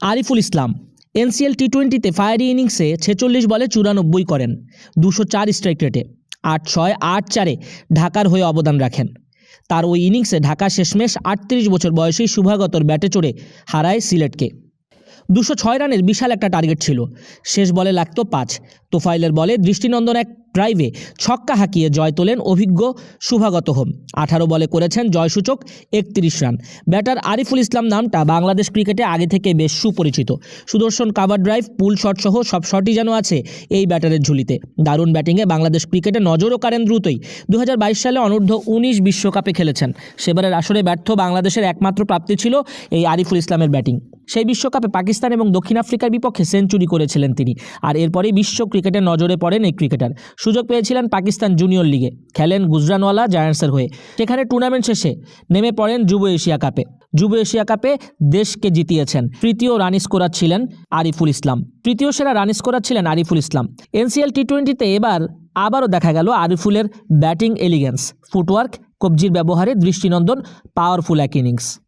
Ariful Islam NCL টি20তে fiery ইনিংসে 46 বলে 94 করেন, 204 স্ট্রাইক রেটে, 8-6, 8-4 ঢাকার হয়ে অবদান রাখেন। তার ওই ইনিংসে ঢাকা শেষমেশ 38 বছর বয়সী শুভাগতর ব্যাটে চড়ে হারায় সিলেটকে। 206 রানের বিশাল একটা টার্গেট ছিল, শেষ বলে লাগতো 5। তোফাইলের বলে দৃষ্টিনন্দন এক ড্রাইভে ছক্কা হাঁকিয়ে জয় তোলেন অভিজ্ঞ শুভাগত হোম। 18 বলে করেছেন জয়সূচক 31 রান। ব্যাটার আরিফুল ইসলাম নামটা বাংলাদেশ ক্রিকেটে আগে থেকে বেশ সুপরিচিত। সুদর্শন কাভার ড্রাইভ, পুল শট সহ সব শটই যেন আছে এই ব্যাটারের ঝুলিতে। দারুণ ব্যাটিংয়ে বাংলাদেশ ক্রিকেটে নজরও কাড়েন দ্রুতই। 2022 সালে অনূর্ধ্ব-19 বিশ্বকাপে খেলেছেন। সেবারের আসরে ব্যর্থ বাংলাদেশের একমাত্র প্রাপ্তি ছিল এই আরিফুল ইসলামের ব্যাটিং। সেই বিশ্বকাপে পাকিস্তান এবং দক্ষিণ আফ্রিকার বিপক্ষে সেঞ্চুরি করেছিলেন তিনি। আর এরপরেই বিশ্ব ক্রিকেটের নজরে পড়েন এই ক্রিকেটার। সুযোগ পেয়েছিলেন পাকিস্তান জুনিয়র লিগে, খেলেন গুজরানওয়ালা জায়ান্টসের হয়ে। সেখানে টুর্নামেন্ট শেষে নেমে পড়েন যুব এশিয়া কাপে। যুব এশিয়া কাপে দেশকে জিতিয়েছেন। তৃতীয় রান স্কোরার ছিলেন আরিফুল ইসলাম। তৃতীয় সেরা রান স্কোরার ছিলেন আরিফুল ইসলাম। এনসিএল টি20তে এবার আবারও দেখা গেল আরিফুলের ব্যাটিং এলিগেন্স, ফুটওয়ার্ক, কবজির ব্যবহারে দৃষ্টিনন্দন পাওয়ারফুল এক ইনিংস।